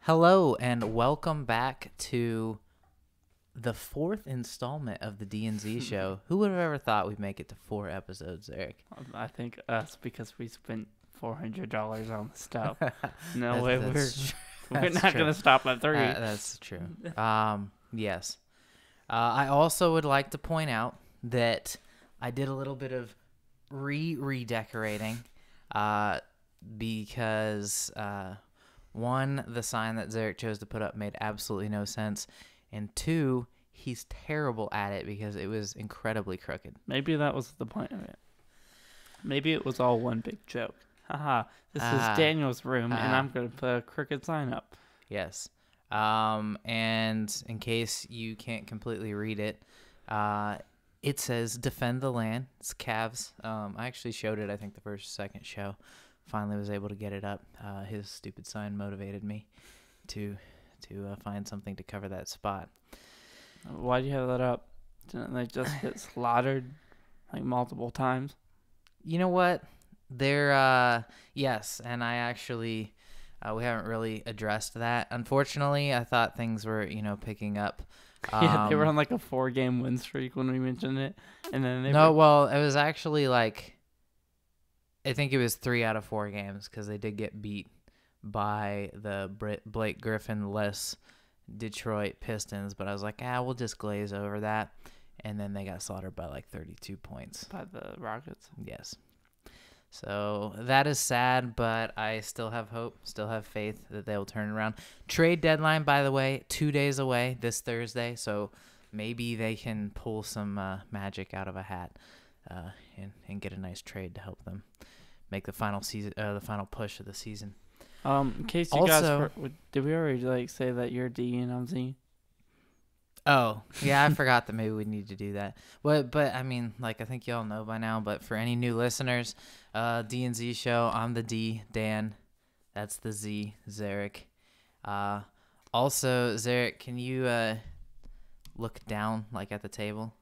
Hello and welcome back to the fourth installment of the D&Z show. Who would have ever thought we'd make it to 4 episodes, Zarek? I think us, because we spent $400 on the stuff. No way, we're not going to stop at 3. That's true. Yes. I also would like to point out that I did a little bit of redecorating because one, the sign that Zarek chose to put up made absolutely no sense, and 2, he's terrible at it because it was incredibly crooked. Maybe that was the point of it. Maybe it was all one big joke. Haha, this is Daniel's room, and I'm going to put a crooked sign up. Yes. And in case you can't completely read it, it says defend the land. It's Cavs. I actually showed it, I think, the second show. Finally was able to get it up. His stupid sign motivated me to find something to cover that spot. Why do you have that up? Didn't they just get slaughtered like multiple times? You know what? They're yes, and I actually we haven't really addressed that. Unfortunately, I thought things were picking up. Yeah, they were on like a 4-game win streak when we mentioned it, and then well, it was actually like, I think it was 3 out of 4 games because they did get beat by the Blake Griffin-less Detroit Pistons. But I was like, we'll just glaze over that. And then they got slaughtered by like 32 points. By the Rockets? Yes. So that is sad, but I still have hope, still have faith that they will turn it around. Trade deadline, by the way, 2 days away this Thursday. So maybe they can pull some magic out of a hat and get a nice trade to help them make the final season, the final push of the season. In case you guys, did we already say that you're D and I'm Z? Oh, yeah, I forgot that maybe we need to do that. But I mean, like, I think y'all know by now. But for any new listeners, D&Z show, I'm the D, Dan. That's the Z, Zarek. Also, Zarek, can you look down, like, at the table?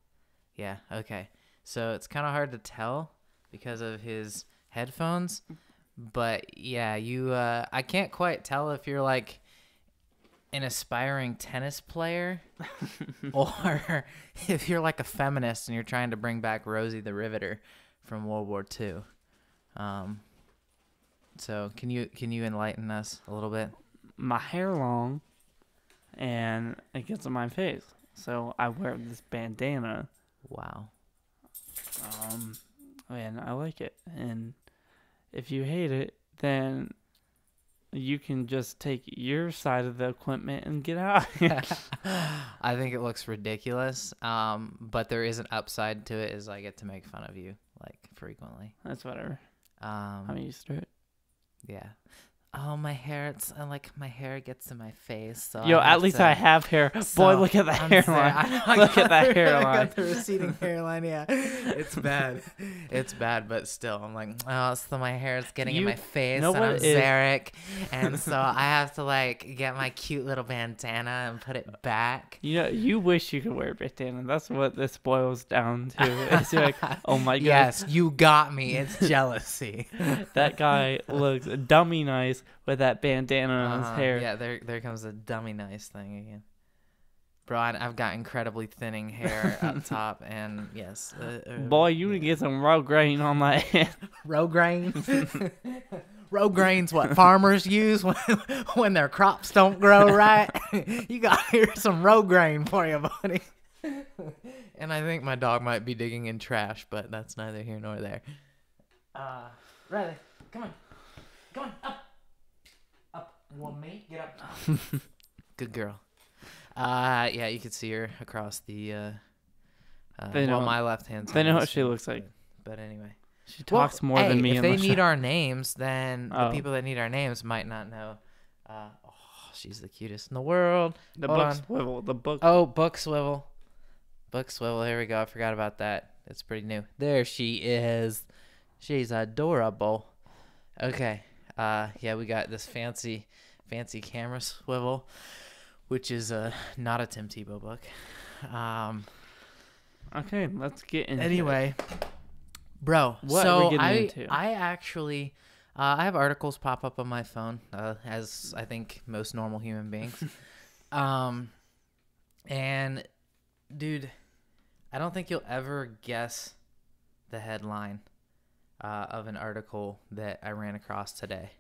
Yeah, okay. So it's kind of hard to tell because of his headphones, but yeah, I can't quite tell if you're like an aspiring tennis player or if you're like a feminist and you're trying to bring back Rosie the Riveter from World War II. So can you enlighten us a little bit? My hair long and it gets on my face, so I wear this bandana. Wow. And I like it. And if you hate it, then you can just take your side of the equipment and get out. I think it looks ridiculous. But there is an upside to it, is I get to make fun of you like frequently. That's whatever. I'm used to it. Yeah. Oh, my hair! My hair gets in my face. So at least I have hair. Boy, look at that hairline. Look at that hairline. I got the receding hairline. Yeah, it's bad. It's bad, but still, I'm like, so my hair is getting in my face, and I'm Zarek, and so I have to like get my cute little bandana and put it back. You wish you could wear a bandana. That's what this boils down to. It's like, oh my god. Yes, you got me. It's jealousy. That guy looks dummy nice with that bandana on his hair. Yeah, there comes the dummy nice thing again. Bro, I've got incredibly thinning hair up top, and yes. Boy, you need to get some rograine on that head. Rograine? Rograine's what farmers use when their crops don't grow right. You got here some rograine for you, buddy. And I think my dog might be digging in trash, but that's neither here nor there. Riley, come on. Come on, up. You want me? Get up. Good girl. Yeah, you can see her across the my left hand side. They know what she looks like. But anyway. She talks more than me. If they need our names, then the people that need our names might not know. She's the cutest in the world. The book swivel. The book. Oh, book swivel. Book swivel. Here we go. I forgot about that. It's pretty new. There she is. She's adorable. Okay. Yeah, we got this fancy camera swivel, which is not a Tim Tebow book. Okay, let's get into anyway, bro. What are we getting into? I actually I have articles pop up on my phone, as I think most normal human beings. And dude, I don't think you'll ever guess the headline of an article that I ran across today.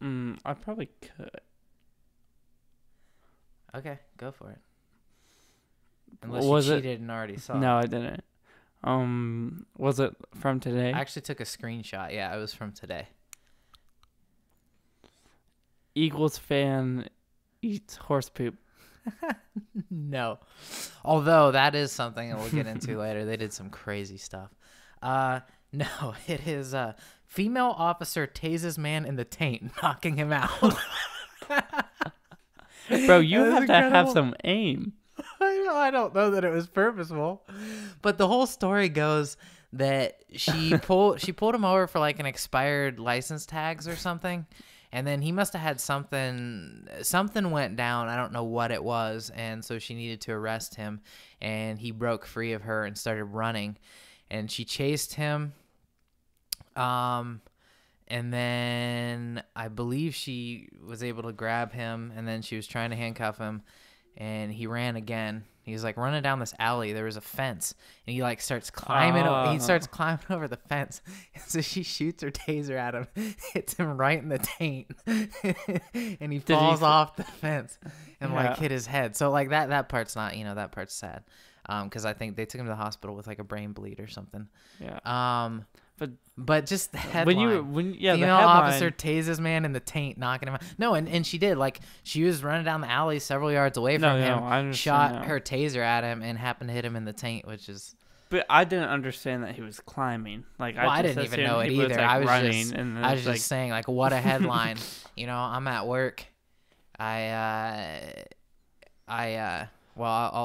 I probably could. Okay, go for it. Unless you cheated and already saw No, it. I didn't. Was it from today? I actually took a screenshot. Yeah, it was from today. Eagles fan eats horse poop. No. Although that is something that we'll get into later. They did some crazy stuff. No, it is female officer tases man in the taint, knocking him out. Bro, you have to have incredible. some aim. I don't know that it was purposeful, but the whole story goes that she pulled him over for like an expired license tags or something, and then he must have had something went down. I don't know what it was, and so she needed to arrest him, and he broke free of her and started running, and she chased him. And then I believe she was able to grab him, and then she was trying to handcuff him, and he ran again. He was like running down this alley. There was a fence, and he like starts climbing. He starts climbing over the fence. And so she shoots her taser at him, hits him right in the taint, and he falls off the fence and like hit his head. So like that part's not, that part's sad, because I think they took him to the hospital with like a brain bleed or something. Yeah. But just the headline. The female headline, officer tases man in the taint, knocking him out. No, and she did. Like, she was running down the alley several yards away from him, shot her taser at him, and happened to hit him in the taint, which is... But I didn't understand that he was climbing. Like, I didn't even know it either. Was, like, I was running, just just saying, like, what a headline. I'm at work. I'll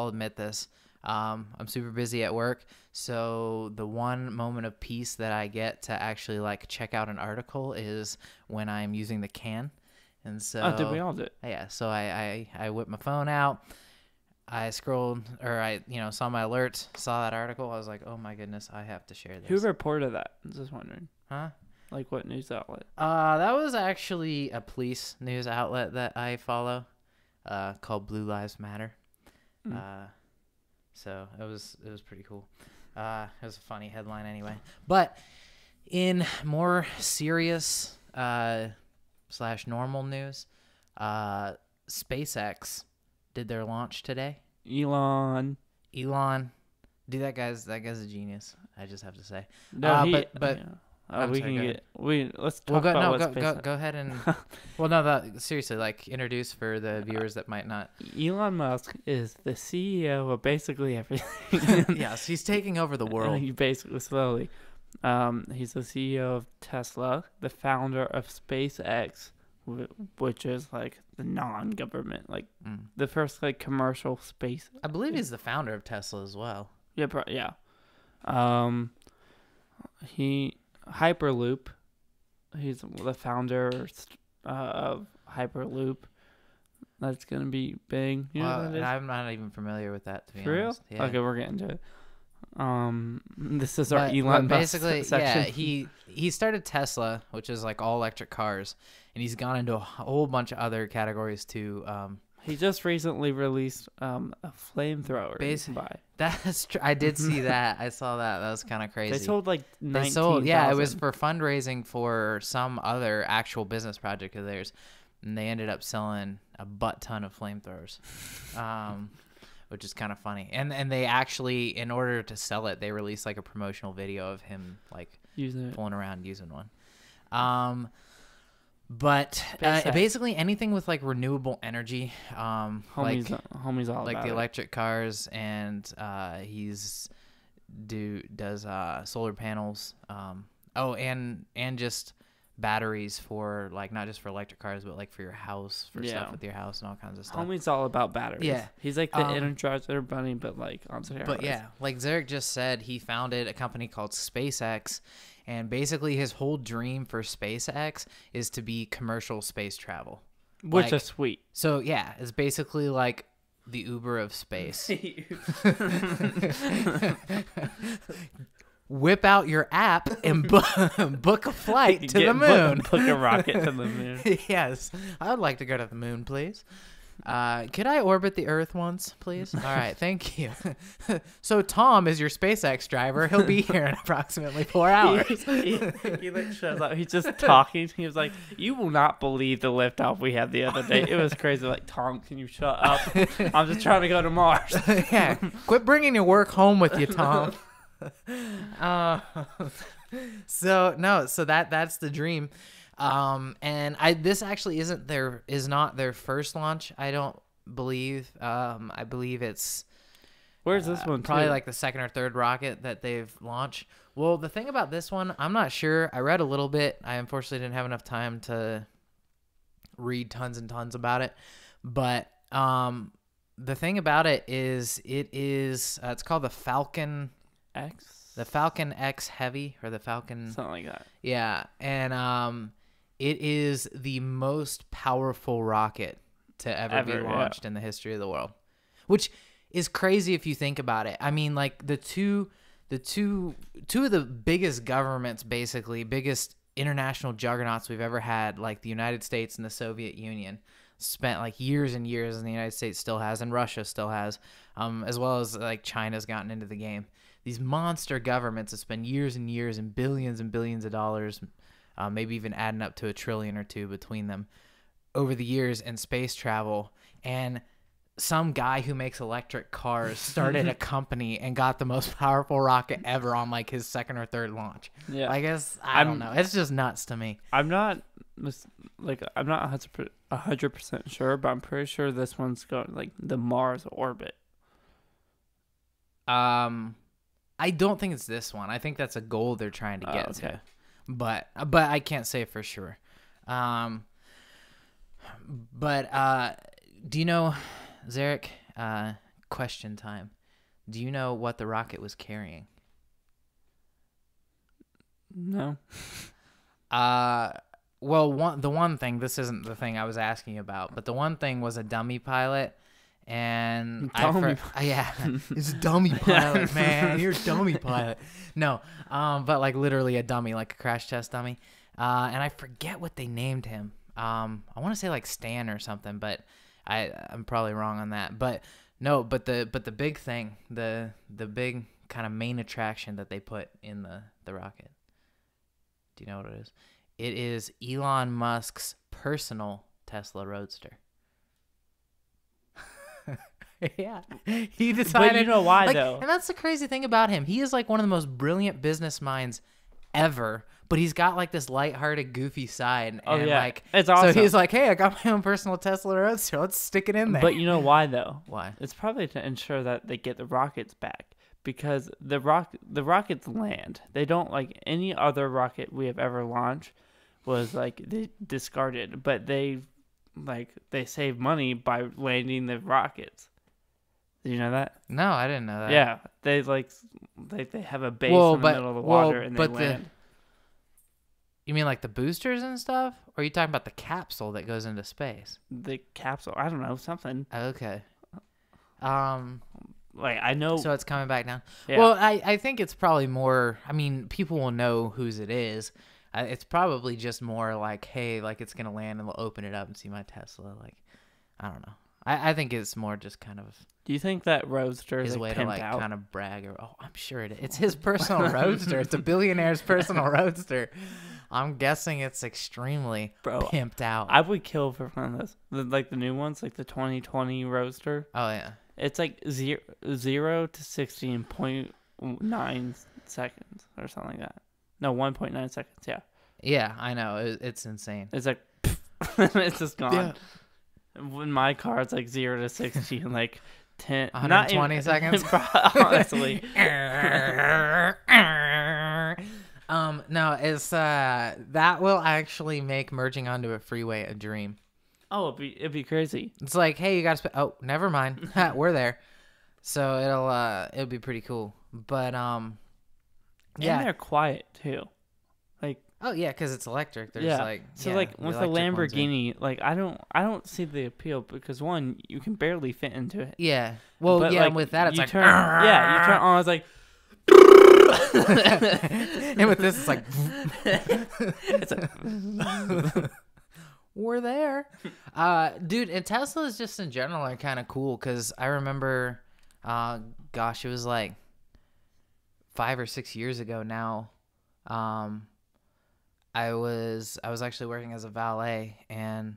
admit this. I'm super busy at work, so the one moment of peace that I get to actually like check out an article is when I'm using the can. And so did we all do it? Yeah, so I whipped my phone out. I scrolled, or I saw my alerts, saw that article. I was like, oh my goodness, I have to share this. Who reported that? I'm just wondering. Huh? Like what news outlet? That was actually a police news outlet that I follow, called Blue Lives Matter. So it was pretty cool. It was a funny headline anyway. But in more serious / normal news, SpaceX did their launch today. Elon, dude, that guy's a genius. I just have to say. No, but. Yeah. Let's talk Go ahead and seriously, like, introduce for the viewers that might not. Elon Musk is the CEO of basically everything. Yes, he's taking over the world. He basically slowly. He's the CEO of Tesla, the founder of SpaceX, which is like the non-government, like the first like commercial space. I believe he's the founder of Tesla as well. Yeah. Hyperloop. He's the founder of Hyperloop. That's gonna be big. I'm not even familiar with that, to be honest. Yeah. Okay, we're getting to it. This is our Elon Musk basically section. Yeah, he started Tesla, which is like all electric cars, and he's gone into a whole bunch of other categories too. He just recently released a flamethrower. That's true. I did see that. I saw that. That was kind of crazy. They sold like 19,000. Yeah, it was for fundraising for some other actual business project of theirs, and they ended up selling a butt ton of flamethrowers, which is kind of funny. And they actually, in order to sell it, they released like a promotional video of him like pulling around using one. But basically anything with like renewable energy, homie's all like about the it. electric cars, and does solar panels, and just batteries for like not just for electric cars, but like for your house, for stuff with your house and all kinds of stuff. Homie's all about batteries. Yeah, he's like the Energizer Bunny, but like on steroids. But yeah, like Zarek just said, he founded a company called SpaceX. And basically his whole dream for SpaceX is to be commercial space travel. Which is sweet. So, yeah, it's basically like the Uber of space. whip out your app and book a flight to the moon. Book a rocket to the moon. Yes. I would like to go to the moon, please. Could I orbit the Earth once, please? All right, thank you. So Tom is your SpaceX driver. He'll be here in approximately 4 hours. he like shows up. He's just talking. He was like, "You will not believe the liftoff we had the other day. It was crazy." Like, Tom, can you shut up? I'm just trying to go to Mars. Yeah, quit bringing your work home with you, Tom. So that's the dream. And this actually is not their first launch. I don't believe. I believe it's where's this one? Probably too? like the second or third rocket that they've launched. Well, the thing about this one, I'm not sure. I read a little bit. I unfortunately didn't have enough time to read tons and tons about it. But the thing about it is, it's called the Falcon X. The Falcon X Heavy, or the Falcon, something like that. Yeah, and it is the most powerful rocket to ever be launched in the history of the world, which is crazy if you think about it. I mean, like the two of the biggest governments, basically biggest international juggernauts we've ever had, like the United States and the Soviet Union, spent like years and years, and the United States still has, and Russia still has, as well as like China's gotten into the game. These monster governments have spent years and years and billions of dollars, maybe even adding up to $1 trillion or $2 trillion between them over the years in space travel. And some guy who makes electric cars started a company and got the most powerful rocket ever on like his second or third launch. Yeah, I guess I don't know. It's just nuts to me. I'm not 100% sure, but I'm pretty sure this one's going like the Mars orbit. I don't think it's this one. I think that's a goal they're trying to get to. But I can't say for sure. Do you know, Zarek, question time. Do you know what the rocket was carrying? No. Well, the one thing, this isn't the thing I was asking about, but the one thing was a dummy pilot. And it's a dummy pilot, man. You're a dummy pilot. No, but like literally a dummy, like a crash test dummy. And I forget what they named him. I want to say like Stan or something, but I'm probably wrong on that. But no, but the big thing, the big kind of main attraction that they put in the rocket. Do you know what it is? It is Elon Musk's personal Tesla Roadster. Yeah, he decided. But you know why, though? And that's the crazy thing about him. He is like one of the most brilliant business minds ever, but he's got like this lighthearted, goofy side. And like, it's awesome. So he's like, "Hey, I got my own personal Tesla Roadster. Let's stick it in there." But you know why, though? Why? It's probably to ensure that they get the rockets back, because the rockets land. They don't, like any other rocket we have ever launched was like discarded, but they save money by landing the rockets. Did you know that? No, I didn't know that. Yeah, they have a base in the middle of the water and they land. You mean like the boosters and stuff? Or are you talking about the capsule that goes into space? The capsule, I don't know, something. Okay. Like I know. So it's coming back down. Yeah. Well, I think it's probably more. I mean, people will know whose it is. It's probably just more like, hey, like it's gonna land and we'll open it up and see my Tesla. Like, I don't know. I think it's more just kind of. Do you think that Roadster is his way like to pimped like out? kind of brag? I'm sure it is. It's his personal Roadster. It's a billionaire's personal Roadster. I'm guessing it's extremely pimped out. I would kill for one of those. Like the new ones, like the 2020 Roadster. Oh yeah. It's like 0 to 60 in 0.9 seconds or something like that. No, 1.9 seconds. Yeah. Yeah, I know. It's insane. It's like it's just gone. Yeah. When my car, it's like 0 to 60 in like 120 seconds. Honestly. No, it's that will actually make merging onto a freeway a dream. Oh, it'd be crazy. It's like, hey, you gotta oh, never mind. We're there. So it'll be pretty cool. But yeah. And they're quiet too. Like, oh yeah, because it's electric. There's like, so like with the Lamborghini, like I don't see the appeal because one, you can barely fit into it. Yeah. Well, but, yeah. like, with that, it's like you turn on. It's like And with this, it's like, It's a, we're there. Dude, and Teslas just in general are kind of cool because I remember, gosh, it was like 5 or 6 years ago now. I was actually working as a valet, and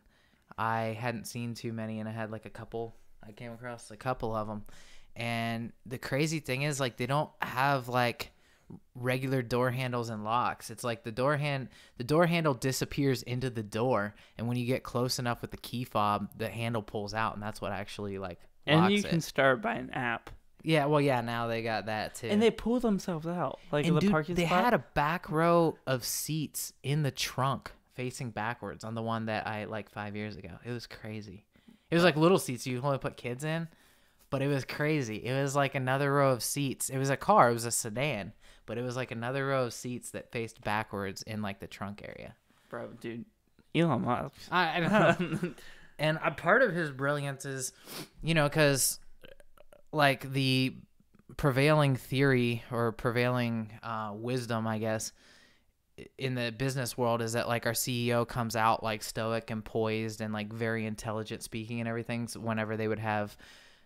I hadn't seen too many, and I had like I came across a couple of them. And the crazy thing is, like, they don't have like regular door handles and locks. It's like the door handle disappears into the door, and when you get close enough with the key fob, the handle pulls out, and that's what actually like locks and you can it. start by an app. Yeah, well, yeah, now they got that too. And they pull themselves out, like in And the dude, parking they spot. had a back row of seats in the trunk facing backwards on the one that I like 5 years ago. It was crazy. It was like little seats you only put kids in, but it was crazy. It was like another row of seats. It was a car. It was a sedan, but it was like another row of seats that faced backwards in like the trunk area. Bro, dude, Elon Musk. I know. And a part of his brilliance is, because like the prevailing theory or prevailing wisdom, I guess, in the business world is that like our CEO comes out like stoic and poised and like very intelligent speaking and everything. So whenever they would have,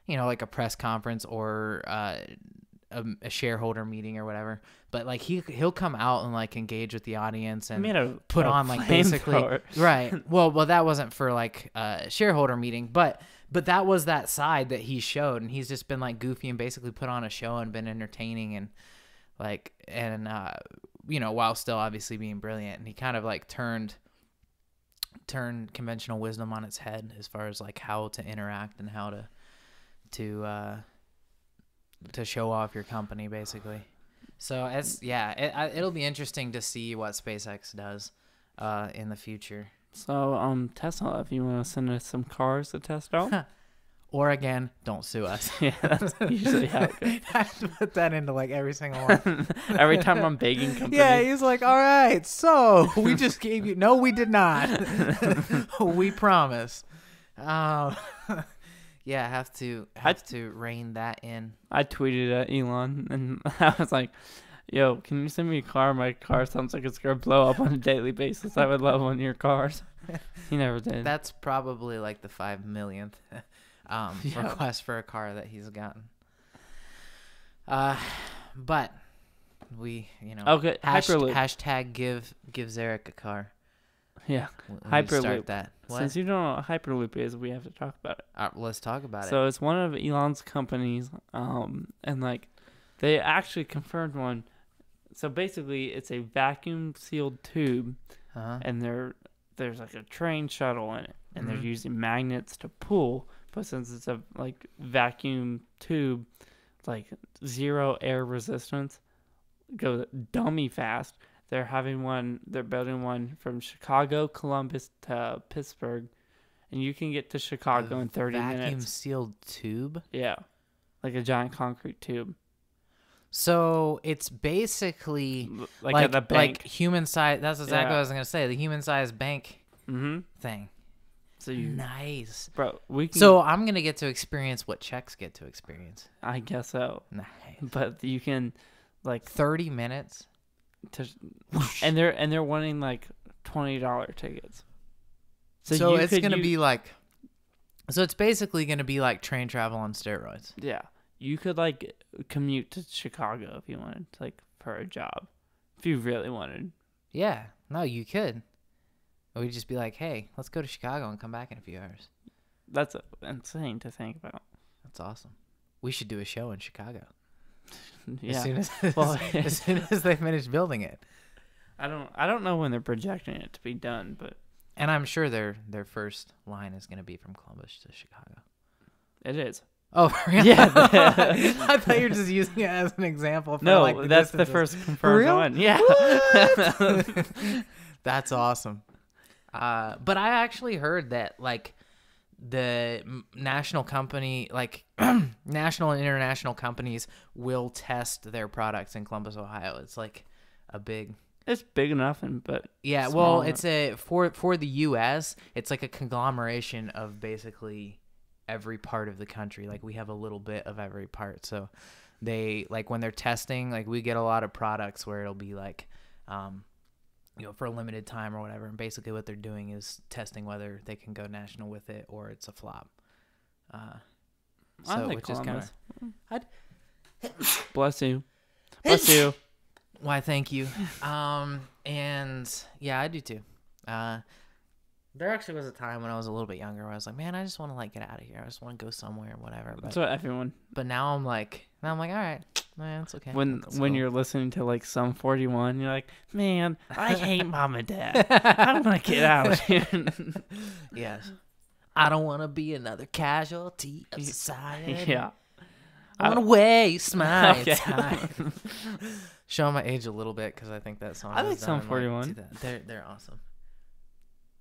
like a press conference or a shareholder meeting or whatever, but like he'll come out and like engage with the audience and put on like basically right. Well, that wasn't for like a shareholder meeting, but that was that side that he showed, and he's just been like goofy and basically put on a show and been entertaining and like while still obviously being brilliant. And he kind of like turned conventional wisdom on its head as far as like how to interact and how to show off your company basically. So it'll be interesting to see what SpaceX does in the future. So Tesla, if you want to send us some cars to test out. Or again, don't sue us. Yeah, that's usually how it goes. I have to put that into like every single one. Every time I'm begging companies. Yeah, he's like, all right, so we just gave you. No, we did not. We promise. Yeah, I have to rein that in. I tweeted at Elon, and I was like, yo, can you send me a car? My car sounds like it's going to blow up on a daily basis. I would love one of your cars. He never did. That's probably like the 5 millionth request for a car that he's gotten. But we, okay, Hyperloop. Hashtag give Zarek a car. Yeah, Hyperloop. Hyperloop. That. What? Since you don't know what Hyperloop is, we have to talk about it. Let's talk about it. So it's one of Elon's companies, and like they actually confirmed one. So basically, it's a vacuum sealed tube, and there's like a train shuttle in it, and they're using magnets to pull. But since it's a like vacuum tube, like zero air resistance, goes dummy fast. They're building one from Chicago, Columbus to Pittsburgh, and you can get to Chicago in 30 minutes. Vacuum sealed tube? Yeah, like a giant concrete tube. So it's basically like at the bank. Like human size. That's exactly what I was gonna say. The human size bank thing. So nice, bro. So I'm gonna get to experience what checks get to experience. I guess so. Nice, but you can like 30 minutes. And they're wanting like $20 tickets. So it's gonna be like. So it's basically gonna be like train travel on steroids. Yeah. You could like commute to Chicago if you wanted, like for a job, if you really wanted. Yeah, no, you could. Or we'd just be like, hey, let's go to Chicago and come back in a few hours. That's insane to think about. That's awesome. We should do a show in Chicago. Yeah. As soon as they finish building it. I don't know when they're projecting it to be done, but. And I'm sure their first line is going to be from Columbus to Chicago. It is. Oh, really? Yeah. I thought you were just using it as an example. For No, that's the first confirmed one. Yeah. That's awesome. But I actually heard that like the national company, like national and international companies will test their products in Columbus, Ohio. It's like a big. It's big enough, but yeah. Well, it's for the U.S. It's like a conglomeration of basically every part of the country. Like we have a little bit of every part. So they like when they're testing, like we get a lot of products where it'll be like, for a limited time or whatever. And basically what they're doing is testing whether they can go national with it or it's a flop. I like Columbus. Bless you. Bless you. Why, thank you. And yeah, I do too. There actually was a time when I was a little bit younger where I was like, man, I just want to like get out of here. I just want to go somewhere or whatever. But, that's what everyone. But now I'm like, all right, man, it's okay. When you're listening to like Sum 41, you're like, man, I hate mom and dad. I don't want to get out of here. Yes. I don't want to be another casualty of society. Yeah. I want to waste my time. Show my age a little bit because I think that song. I like Sum 41. They're awesome.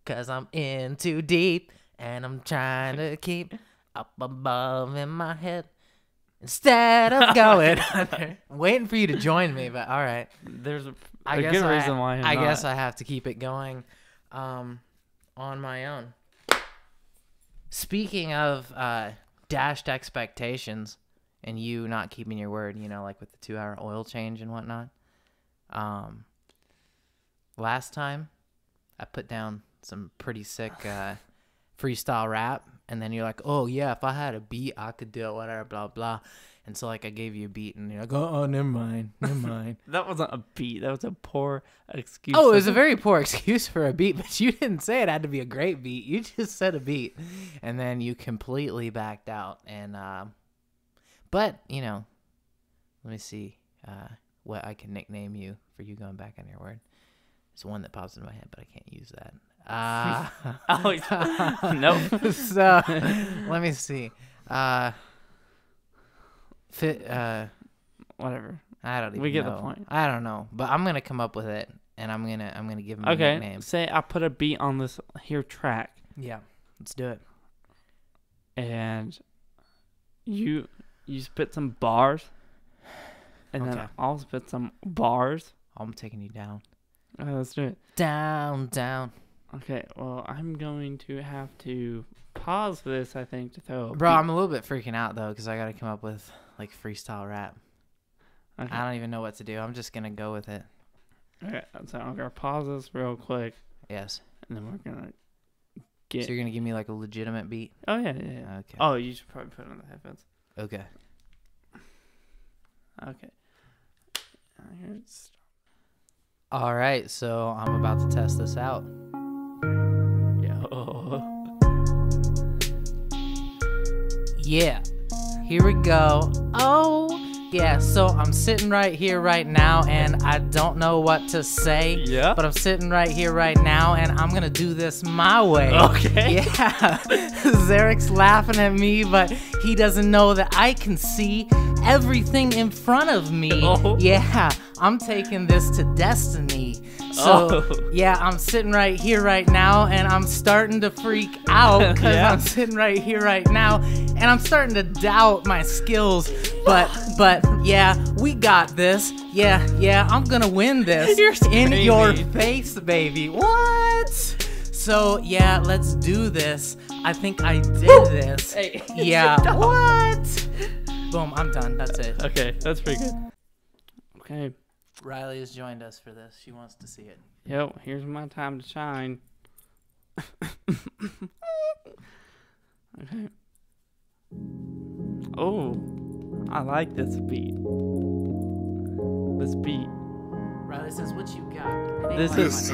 Cause I'm in too deep and I'm trying to keep up above in my head instead of going. I'm waiting for you to join me, but all right. There's a good reason why. I guess I have to keep it going, on my own. Speaking of dashed expectations and you not keeping your word, like with the 2-hour oil change and whatnot. Last time I put down some pretty sick freestyle rap, and then you're like, oh yeah, if I had a beat I could do it, whatever, blah blah. And so like I gave you a beat and you're like, oh never mind. That wasn't a beat, that was a poor excuse. Oh, it was a very poor excuse for a beat, but you didn't say it had to be a great beat. You just said a beat and then you completely backed out. And but let me see what I can nickname you for you going back on your word. There's one that pops into my head, but I can't use that. Nope. So let me see. Whatever. I don't even know. We get the point. I don't know, but I'm gonna come up with it, and I'm gonna give him a nickname. Say I put a beat on this here track. Yeah, let's do it. And you spit some bars, and then I'll spit some bars. I'm taking you down. Let's do it. Down. Okay, well, I'm going to have to pause this, I think, to throw a Bro, beat. I'm a little bit freaking out, though, because I got to come up with, like, freestyle rap. Okay. I don't even know what to do. I'm just going to go with it. Okay, so I'm going to pause this real quick. Yes. And then we're going to get... So you're going to give me, like, a legitimate beat? Oh, yeah. Okay. Oh, you should probably put it on the headphones. Okay. All right, so I'm about to test this out. Yeah, here we go. Oh, yeah, so I'm sitting right here right now, and I don't know what to say. Yeah? But I'm sitting right here right now, and I'm gonna do this my way. Okay. Yeah, Zarek's laughing at me, but he doesn't know that I can see everything in front of me. Oh. Yeah, I'm taking this to destiny. So, yeah, I'm sitting right here right now, and I'm starting to freak out because I'm sitting right here right now, and I'm starting to doubt my skills. But yeah, we got this. Yeah, I'm gonna win this. You're in your face, baby. What? So, yeah, let's do this. I think I did this. Hey, yeah, what? Boom, I'm done. That's it. Okay, that's pretty good. Okay. Riley has joined us for this. She wants to see it. Yo, here's my time to shine. Okay. Oh, I like this beat. Riley says, "What you got?" This is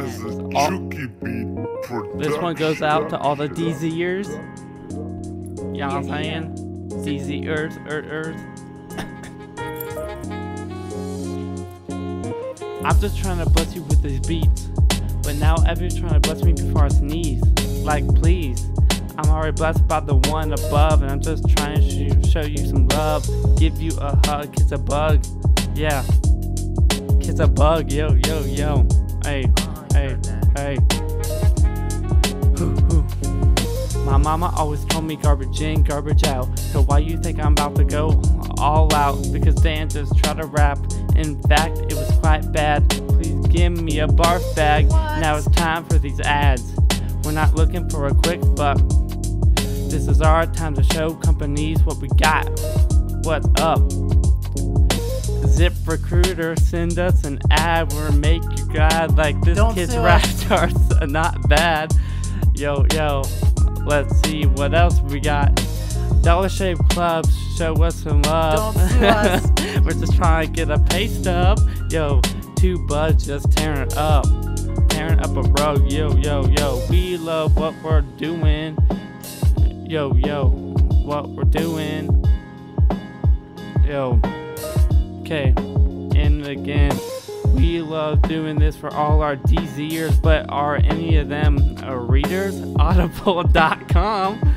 this one goes out to all the DZers. You know what I'm saying? DZers, I'm just trying to bless you with these beats, but now everyone's trying to bless me before I sneeze. Like, please, I'm already blessed by the one above, and I'm just trying to show you some love, give you a hug, kiss a bug, yeah, kiss a bug, yo, hey. My mama always told me garbage in, garbage out. So why you think I'm about to go all out? Because Dan just tried to rap. In fact, it was quite bad. Please give me a barf bag. What? Now it's time for these ads. We're not looking for a quick buck. This is our time to show companies what we got. What's up? Zip Recruiter, send us an ad. We'll make you glad. Like this Don't kid's sue rap us. starts not bad. Yo, let's see what else we got. Dollar Shave Clubs, show us some love. Don't sue us. We're just trying to get a pay stub. Yo, 2 buds just tearing up a rug. Yo, we love what we're doing. Yo, what we're doing. Yo, okay, and again, we love doing this for all our DZers, but are any of them readers? Audible.com.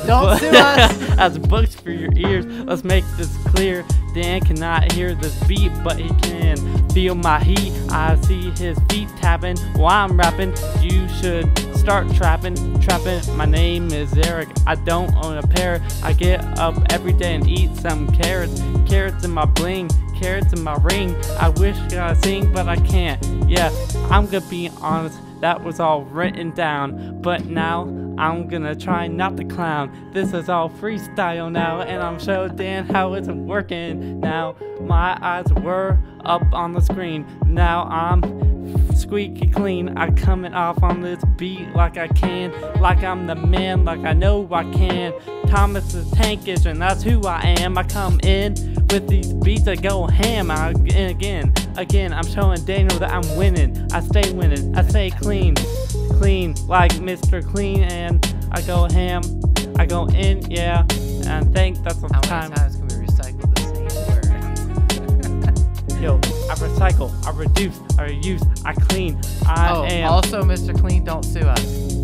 Don't sue us. Has books for your ears. Let's make this clear. Dan cannot hear this beat, but he can feel my heat. I see his feet tapping while I'm rapping. You should start trapping. My name is Zarek. I don't own a pair. I get up every day and eat some carrots. Carrots in my bling. Carrots in my ring. I wish I could sing, but I can't. Yeah, I'm gonna be honest. That was all written down, but now I'm gonna try not to clown. This is all freestyle now, and I'm showing Dan how it's working now. My eyes were up on the screen. Now I'm squeaky clean. I coming off on this beat like I can, like I'm the man, like I know I can. Thomas is tankish, and that's who I am. I come in with these beats that go ham. Again, I'm showing Daniel that I'm winning. I stay winning. I stay clean like Mr. Clean, and I go ham. I go in, yeah. And I think that's the How time. many times can we recycle the same word? Yo, I recycle, I reduce, I reuse, I clean. I am. Also, Mr. Clean, don't sue us.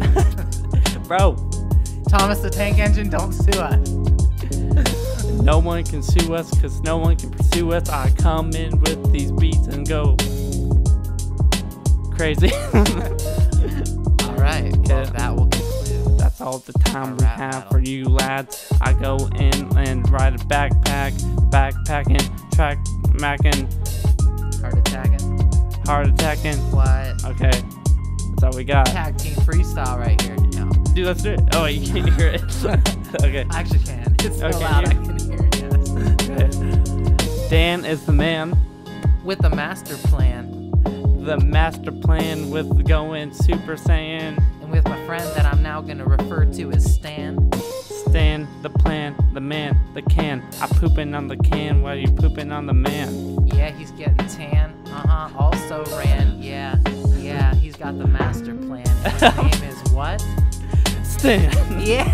Bro, Thomas the Tank Engine, don't sue us. no one can sue us because no one can pursue us. I come in with these beats and go crazy. All right, well, that will conclude. That's all the time we rap have battle. for you lads. I go in and ride a backpacking, track macking, heart attacking. What? Okay, that's all we got. Tag team freestyle right here. No, Dude, let's do it. Oh, you can't hear it. Okay. I actually can. It's so Okay, loud, yeah. I can hear it, yes. Okay. Dan is the man. With the master plan, The master plan with going Super Saiyan. and with my friend that I'm now going to refer to as Stan. Stan, the plan, the man, the can. I pooping on the can while you pooping on the man. Yeah, he's getting tan. Also ran. Yeah, he's got the master plan. And his name is what? Stan. Yeah.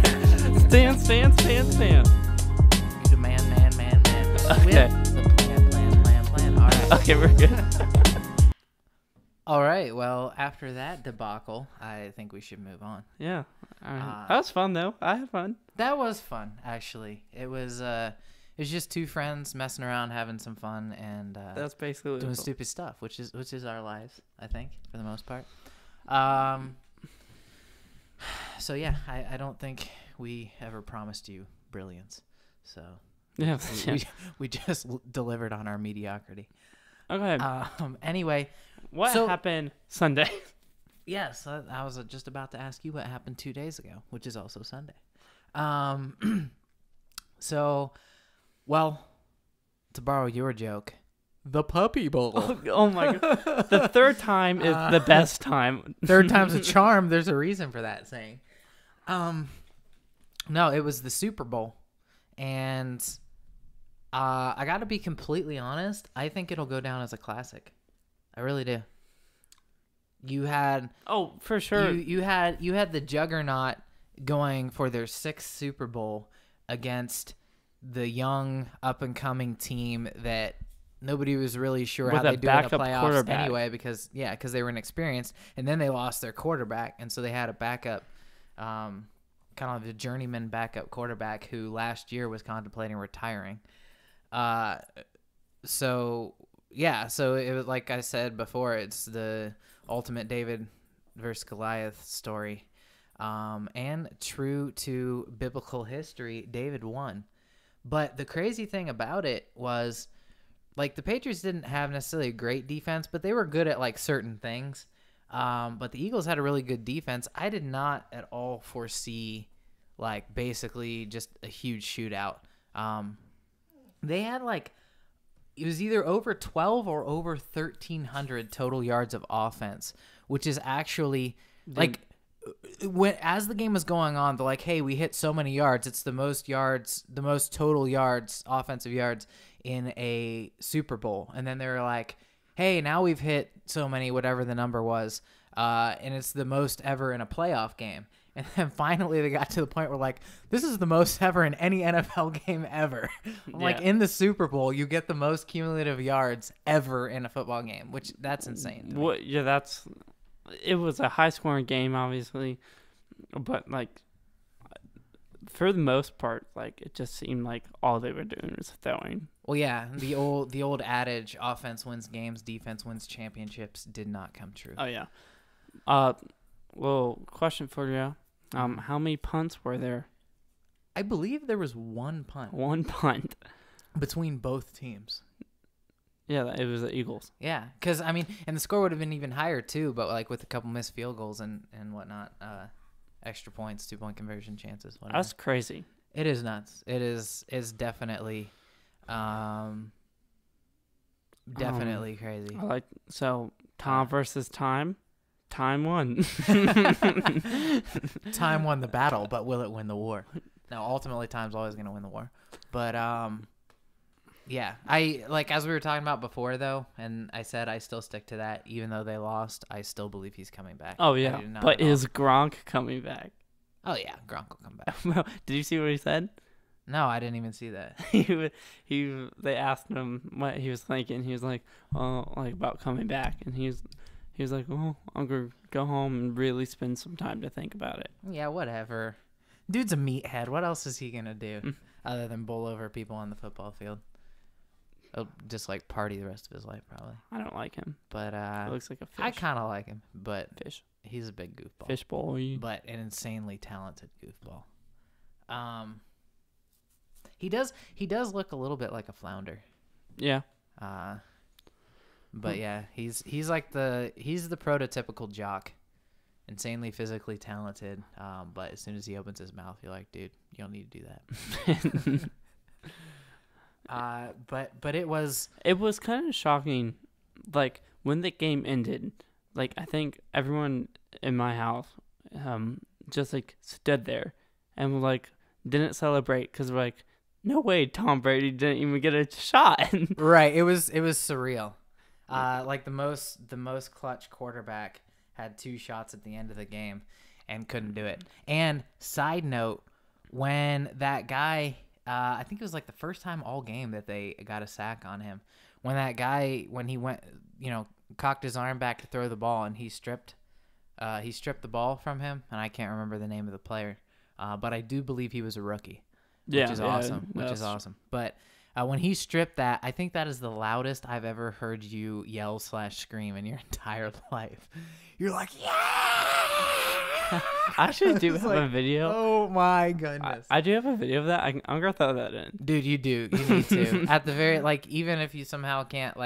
Stan. You the man. Okay. With the plan. All right. Okay, we're good. All right. Well, after that debacle, I think we should move on. Yeah. All right. That was fun though. I had fun. That was fun, actually. It was just two friends messing around, having some fun, and That's basically what it doing was. stupid stuff, which is our lives, I think, for the most part. So yeah, I don't think we ever promised you brilliance. So Yeah. we just delivered on our mediocrity. Okay. Anyway, What so- happened Sunday? yes, I was just about to ask you what happened 2 days ago, which is also Sunday. So, well, to borrow your joke, the Puppy Bowl. Oh my god. The third time is the best time. Third time's a charm. There's a reason for that saying. No, it was the Super Bowl, and I got to be completely honest. I think it'll go down as a classic. I really do. You had Oh, for sure. you had the Juggernaut going for their 6th Super Bowl against the young up and coming team that nobody was really sure With how a they do in the backup playoffs quarterback. anyway because they were inexperienced, and then they lost their quarterback, and so they had a backup, kind of a journeyman backup quarterback who last year was contemplating retiring. So it was, like I said before, it's the ultimate David versus Goliath story. And true to biblical history, David won. But the crazy thing about it was, like, the Patriots didn't have necessarily a great defense, but they were good at, like, certain things. But the Eagles had a really good defense. I did not at all foresee, like, basically just a huge shootout. They had, like, it was either over 12 or over 1,300 total yards of offense, which is actually like as the game was going on, they're like, hey, we hit so many yards. It's the most total yards, offensive yards in a Super Bowl. And then they were like, hey, now we've hit so many, whatever the number was, and it's the most ever in a playoff game. And then finally they got to the point where, like, this is the most ever in any NFL game ever. Like, in the Super Bowl, you get the most cumulative yards ever in a football game, which that's insane. It was a high-scoring game, obviously. But, like, for the most part, like, it just seemed like all they were doing was throwing. Well, yeah, the old adage, offense wins games, defense wins championships, did not come true. Oh, yeah. Well, question for you. How many punts were there? I believe there was one punt. One punt. Between both teams. Yeah, it was the Eagles. Yeah, because, I mean, and the score would have been even higher, too, but, like, with a couple missed field goals and whatnot, extra points, 2-point conversion chances, whatever. That's crazy. It is nuts. It's definitely, crazy. Tom versus time. Time won. Time won the battle, but will it win the war? No, ultimately, time's always going to win the war. But, yeah. As we were talking about before, though, and I said I still stick to that. Even though they lost, I still believe he's coming back. Oh, yeah. But is Gronk coming back? Oh, yeah. Gronk will come back. Well, did you see what he said? No, I didn't even see that. They asked him what he was thinking. He was like, "Oh, like about coming back," and he was like, "Oh, I'm gonna go home and really spend some time to think about it." Yeah, whatever. Dude's a meathead. What else is he gonna do other than bowl over people on the football field? He'll just like party the rest of his life, probably. I don't like him, but he looks like a fish. I kind of like him, but fish. He's a big goofball. Fish boy, but an insanely talented goofball. He does look a little bit like a flounder. Yeah. But yeah, he's the prototypical jock, insanely physically talented. But as soon as he opens his mouth, you're like, dude, you don't need to do that. But it was kind of shocking, like when the game ended. Like I think everyone in my house, just like stood there and like didn't celebrate because we're like, no way, Tom Brady didn't even get a shot. Right. It was surreal. Like the most clutch quarterback had 2 shots at the end of the game and couldn't do it. And side note, when that guy, I think it was like the first time all game that they got a sack on him. When he went, cocked his arm back to throw the ball and he stripped the ball from him. And I can't remember the name of the player. But I do believe he was a rookie. Which is awesome. But when he stripped that, I think that is the loudest I've ever heard you yell / scream in your entire life. You're like, yeah! I actually do have a video. Oh my goodness. I do have a video of that. I'm going to throw that in. Dude, you do. You need to. At the very, even if you somehow can't,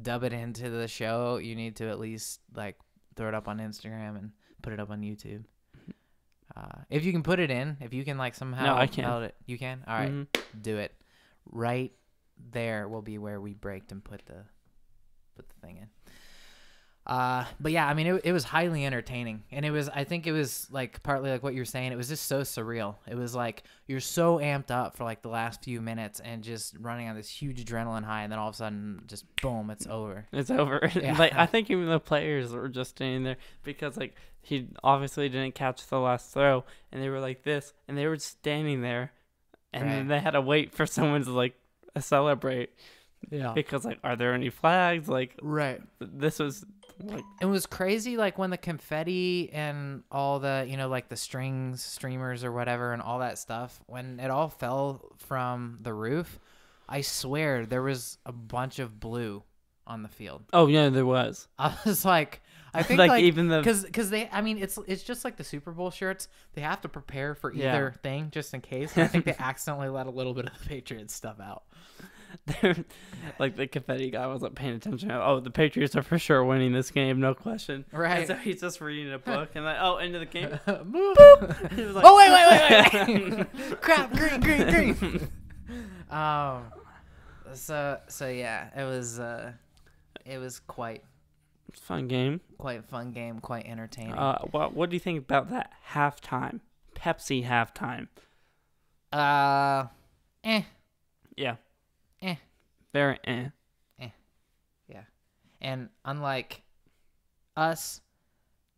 dub it into the show, you need to at least, throw it up on Instagram and put it up on YouTube. If you can put it in, if you can somehow. No, I can't. It, you can? All right, do it. Right there will be where we braked and put the thing in. But yeah, I mean, it was highly entertaining, and I think it was partly like what you're saying. It was just so surreal. It was like you're so amped up for the last few minutes and just running on this huge adrenaline high, and then all of a sudden, just boom, it's over. It's over. Yeah. I think even the players were just standing there because he obviously didn't catch the last throw, and they were like this, and they were standing there, and then they had to wait for someone to celebrate. Yeah. Because are there any flags? Right. This was it was crazy when the confetti and all the the streamers or whatever and all that stuff, when it all fell from the roof, I swear there was a bunch of blue on the field. Oh yeah, there was. I was I think even the because they, I mean, it's just like the Super Bowl shirts. They have to prepare for either thing just in case. And I think they accidentally let a little bit of the Patriots stuff out. The confetti guy wasn't paying attention. Oh, the Patriots are for sure winning this game, no question. Right. And so he's just reading a book and into the game. Boop. He was wait. Crap, green. So yeah, it was quite Fun game. quite a fun game, quite entertaining. What do you think about that halftime? Pepsi halftime. Yeah. Eh. Very Yeah. And unlike us,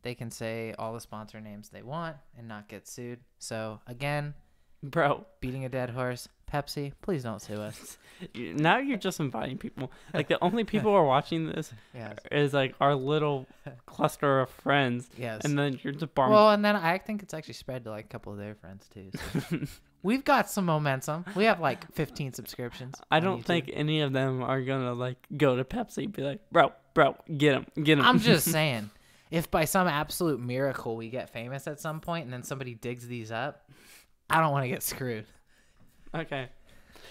they can say all the sponsor names they want and not get sued. So again, Bro, beating a dead horse, Pepsi, please don't sue us. now you're just inviting people. Like, the only people who are watching this Yes. is, like, our little cluster of friends. Yes. And then you're just bombing. Well, and then I think it's actually spread to like a couple of their friends too. So. We've got some momentum. We have like 15 subscriptions. I don't think any of them are going to, like, go to Pepsi and be like, bro, get him. I'm just saying, if by some absolute miracle we get famous at some point and then somebody digs these up, I don't want to get screwed. Okay.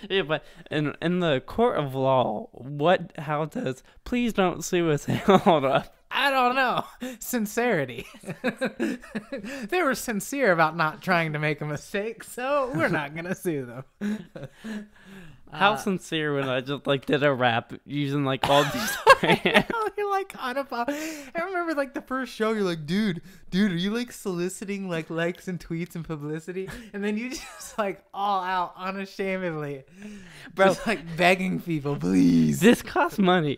Yeah, but in the court of law, how does please don't sue us hold up? I don't know. Sincerity. They were sincere about not trying to make a mistake, so we're not going to sue them. How sincere when I just, like, did a rap using, like, all these You're like on about. I remember like the first show. You're like, dude, are you like soliciting like likes and tweets and publicity? And then you just like all out unashamedly, Bro, just like begging people, please. This costs money.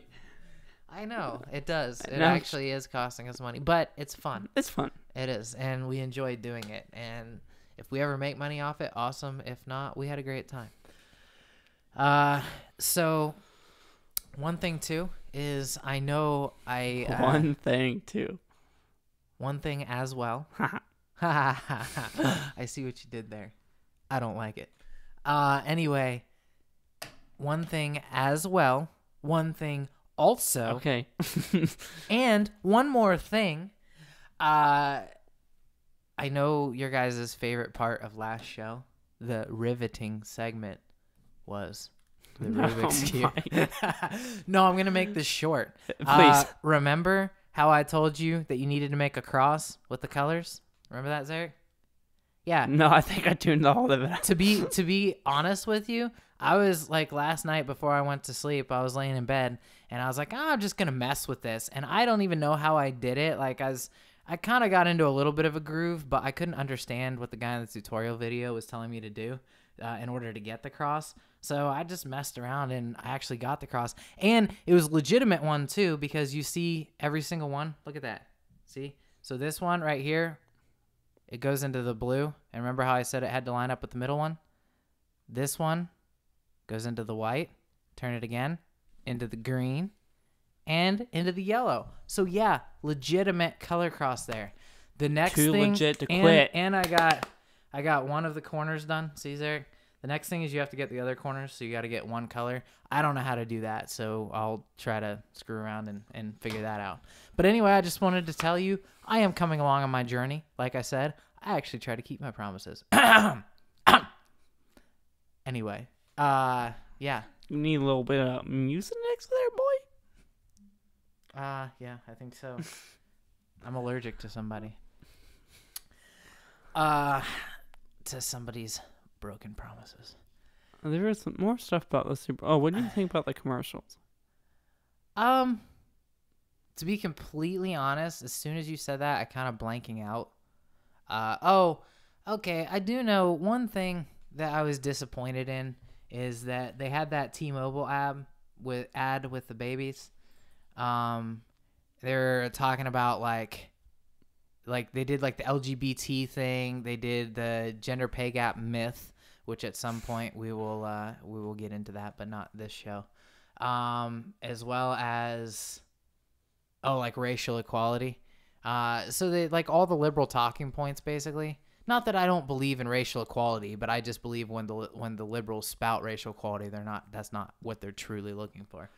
I know it does. It No. actually is costing us money, but it's fun. It's fun. It is, and we enjoy doing it. And if we ever make money off it, awesome. If not, we had a great time. So one thing too is I know One thing too. one thing as well. I see what you did there. I don't like it. Anyway, one thing as well. One thing also. Okay. And one more thing. I know your guys' favorite part of last show, the riveting segment, was the Rubik's Cube. No, I'm going to make this short. Please. Remember how I told you that you needed to make a cross with the colors? Remember that, Zarek? Yeah. No, I think I tuned all of it out. To be honest with you, I was like last night before I went to sleep, I was laying in bed and I was like, I'm just going to mess with this. And I don't even know how I did it. Like I kind of got into a little bit of a groove, but I couldn't understand what the guy in the tutorial video was telling me to do in order to get the cross. So I just messed around and I actually got the cross. And it was a legitimate one too, because you see every single one. Look at that. See? So this one right here, it goes into the blue. And remember how I said it had to line up with the middle one? This one goes into the white. Turn it again. Into the green. And into the yellow. So yeah, legitimate color cross there. The next Too thing, legit to quit. And I got one of the corners done. See there? The next thing is you have to get the other corners, so you got to get one color. I don't know how to do that, so I'll try to screw around and figure that out. But anyway, I just wanted to tell you, I am coming along on my journey. Like I said, I actually try to keep my promises. Anyway, yeah. You need a little bit of music next there, boy? Yeah, I think so. I'm allergic to somebody. To somebody's broken promises. There is some more stuff about the Super. Oh, what do you think about the commercials? To be completely honest, as soon as you said that, I kind of blanking out. Okay. I do know one thing that I was disappointed in is that they had that T-Mobile ad with the babies. They're talking about like they did like the LGBT thing. They did the gender pay gap myth, which at some point we will get into that, but not this show. As well as like racial equality. So they like all the liberal talking points basically. Not that I don't believe in racial equality, but I just believe when the liberals spout racial equality, that's not what they're truly looking for.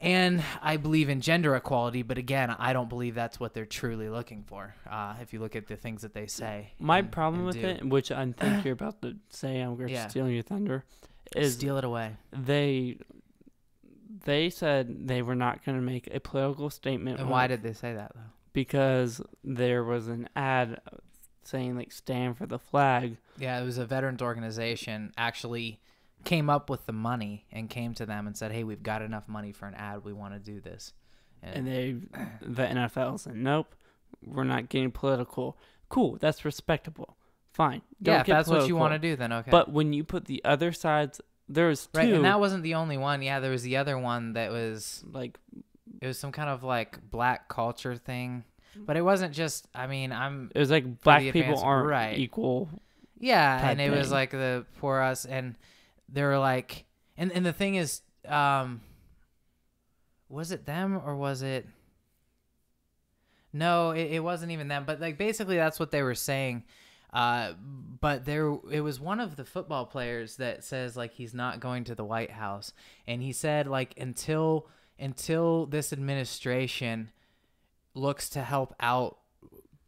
And I believe in gender equality, but again, I don't believe that's what they're truly looking for. If you look at the things that they say. My problem with it, which I think you're about to say, I'm going to steal your thunder, is steal it away. They said they were not going to make a political statement. And why did they say that, though? Because there was an ad saying, like, stand for the flag. Yeah, it was a veterans organization actually came up with the money and came to them and said, hey, we've got enough money for an ad. We want to do this. And the NFL said, nope, we're not getting political. Cool, that's respectable. Fine. Yeah, if that's what you want to do, then okay. But when you put the other sides, there's two. Right, and that wasn't the only one. Yeah, there was the other one that was like, it was some kind of like black culture thing. But it wasn't just, I mean, it was like black people aren't equal. Yeah, and it was like the poor us, and they were like, and the thing is, was it them or was it? No, it wasn't even them. But like basically, that's what they were saying. But it was one of the football players that says like he's not going to the White House, and he said like until this administration looks to help out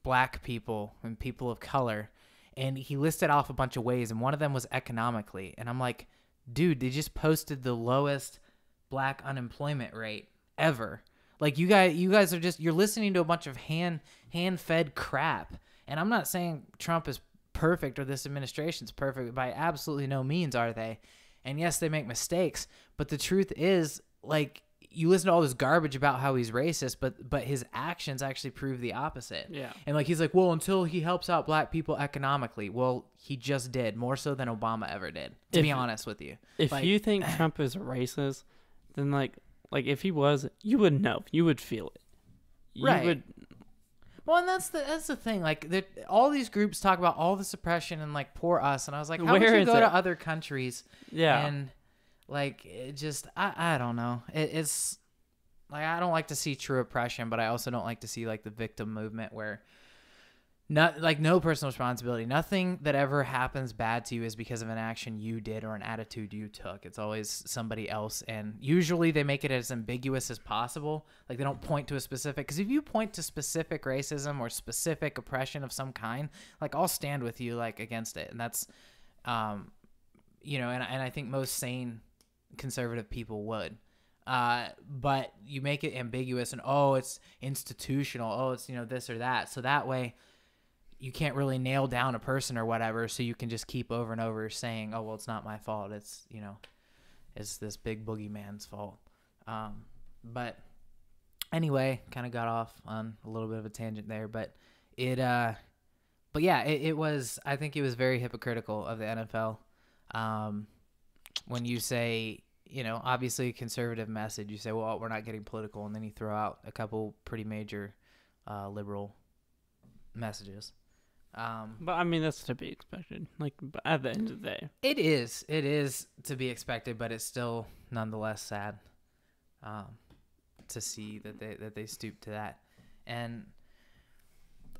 black people and people of color, and he listed off a bunch of ways, and one of them was economically, and I'm like, dude, they just posted the lowest black unemployment rate ever. Like you guys are just, you're listening to a bunch of hand-fed crap. And I'm not saying Trump is perfect or this administration's perfect. By absolutely no means are they. And yes, they make mistakes. But the truth is, like, you listen to all this garbage about how he's racist, but his actions actually prove the opposite. Yeah. And like he's like, well, until he helps out black people economically. Well, he just did, more so than Obama ever did, to be honest with you. If you think Trump is racist, then like if he was, you would know. You would feel it. You would. Well, and that's the thing. Like, all these groups talk about all the suppression and like poor us, and I was like, how would you go to other countries? Yeah. And like, it just, I don't know. It's like, I don't like to see true oppression, but I also don't like to see like the victim movement where no personal responsibility. Nothing that ever happens bad to you is because of an action you did or an attitude you took. It's always somebody else, and usually they make it as ambiguous as possible. Like they don't point to a specific, because if you point to specific racism or specific oppression of some kind, like I'll stand with you like against it, and that's, you know, and I think most sane conservative people would. But you make it ambiguous and it's institutional. It's, you know, this or that. So that way you can't really nail down a person or whatever. So you can just keep over and over saying, oh, well, it's not my fault. It's, you know, it's this big boogeyman's fault. But anyway, kind of got off on a little bit of a tangent there, but yeah, it was, I think it was very hypocritical of the NFL. When you say, you know, obviously a conservative message, you say, well, we're not getting political, and then you throw out a couple pretty major liberal messages. But I mean, that's to be expected. Like, at the end of the day, it is to be expected, but it's still nonetheless sad to see that they stoop to that. And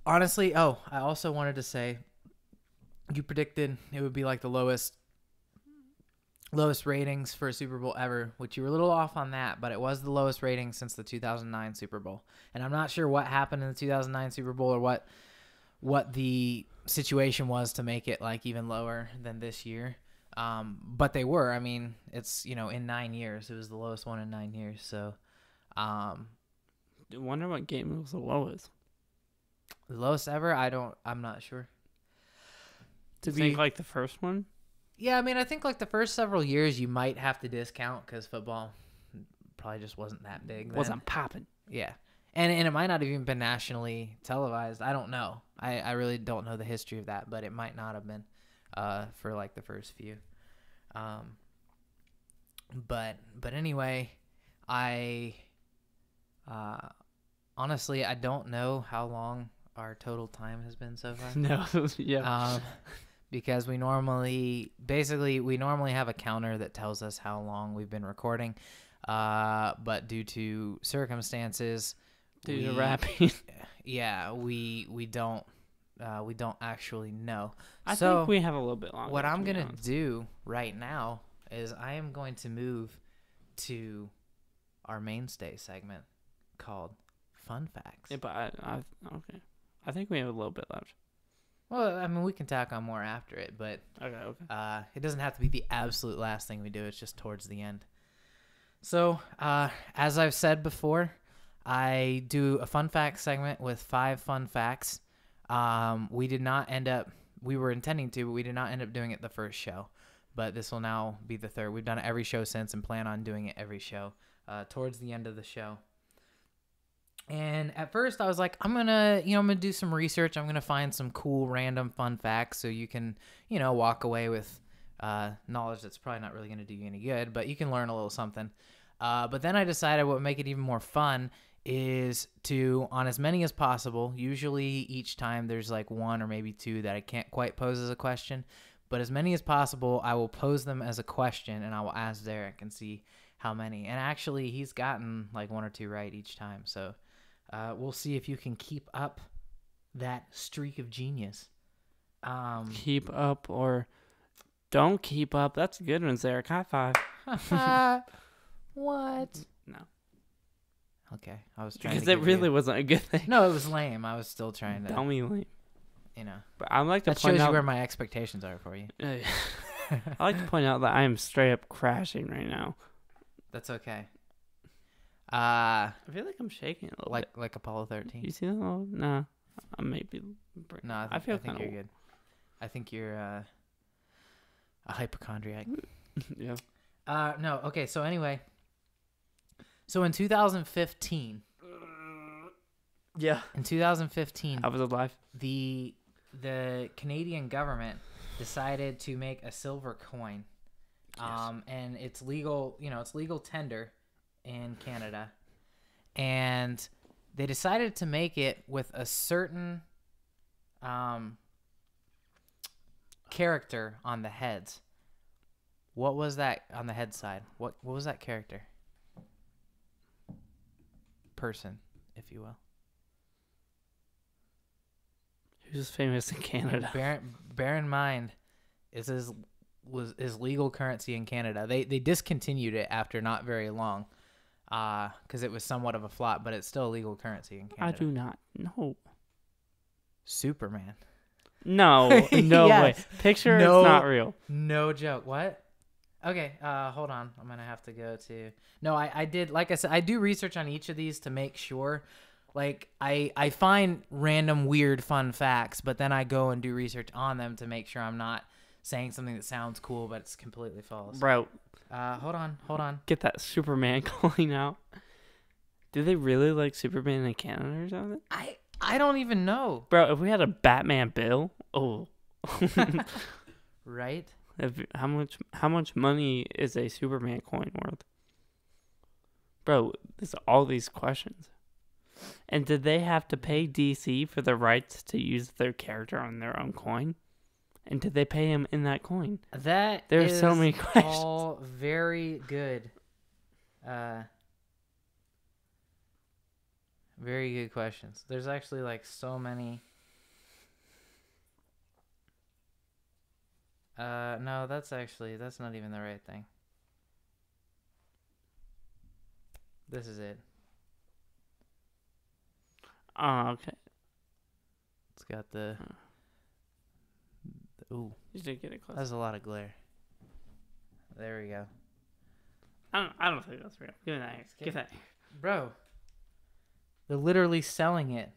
honestly, I also wanted to say, you predicted it would be like the lowest ratings for a Super Bowl ever, which you were a little off on that, but it was the lowest rating since the 2009 Super Bowl. And I'm not sure what happened in the 2009 Super Bowl or what the situation was to make it like even lower than this year. But they were, I mean, it's, you know, in 9 years, it was the lowest one in 9 years. So, I wonder what game was the lowest. The lowest ever? I'm not sure. To be like the first one? Yeah, I mean, I think like the first several years you might have to discount because football probably just wasn't that big. Wasn't popping. Yeah. And it might not have even been nationally televised. I don't know. I really don't know the history of that, but it might not have been for like the first few. But anyway, honestly, I don't know how long our total time has been so far. No, yeah. Because we normally have a counter that tells us how long we've been recording. But due to circumstances, due to rapping, yeah, we don't actually know. I think we have a little bit longer. What I'm gonna do right now is I am going to move to our mainstay segment called Fun Facts. Yeah, but okay. I think we have a little bit left. Well, I mean, we can tack on more after it, but okay. It doesn't have to be the absolute last thing we do. It's just towards the end. So, as I've said before, I do a fun fact segment with 5 fun facts. We were intending to, but we did not end up doing it the first show. but this will now be the third. We've done it every show since and plan on doing it every show towards the end of the show. And at first I was like, I'm going to do some research. I'm going to find some cool, random, fun facts so you can, walk away with knowledge that's probably not really going to do you any good, but you can learn a little something. But then I decided what would make it even more fun is to, on as many as possible, usually each time there's like one or maybe two that I can't quite pose as a question, but as many as possible, I will pose them as a question and I will ask Zarek and see how many. And actually, he's gotten like one or two right each time. So we'll see if you can keep up that streak of genius. Keep up or don't keep up. That's a good one, Zarek. High five. What? No. Okay, I was trying because it really wasn't a good thing. No, it was lame. I was still trying to. Dummy lame. But I like to that point shows out you where my expectations are for you. I like to point out that I am straight up crashing right now. That's okay. I feel like I'm shaking a little bit. Like Apollo 13. You see that? No, I may be. No, I think you're good. I think you're a hypochondriac. Yeah. No. Okay. So anyway. So in 2015. Yeah. In 2015. I was alive. The Canadian government decided to make a silver coin. Yes. And it's legal, it's legal tender in Canada. And they decided to make it with a certain character on the heads. What was that on the head side? What was that character? Person, if you will. Who's famous in Canada? Bear in mind, is legal currency in Canada. They discontinued it after not very long, because it was somewhat of a flop, but it's still legal currency in Canada. I do not know. Superman. No, no Yes. way. Picture it's not real. No joke. What? Okay, hold on. I'm gonna have to go to. No, I did. Like I said, I do research on each of these to make sure. Like I find random weird fun facts, but then I go and do research on them to make sure I'm not saying something that sounds cool but it's completely false. Bro, hold on. Get that Superman coin out. Do they really like Superman in Canada or something? I don't even know. Bro, if we had a Batman bill, right? How much money is a Superman coin worth? Bro, there's all these questions. And did they have to pay DC for the rights to use their character on their own coin? And did they pay him in that coin? There's so many questions. All very good. Very good questions. There's actually like so many. No, that's not even the right thing. This is it. Oh, okay. It's got the ooh. You did get it close. That's a lot of glare. There we go. I don't think that's real. Give me that. Give that. Bro. They're literally selling it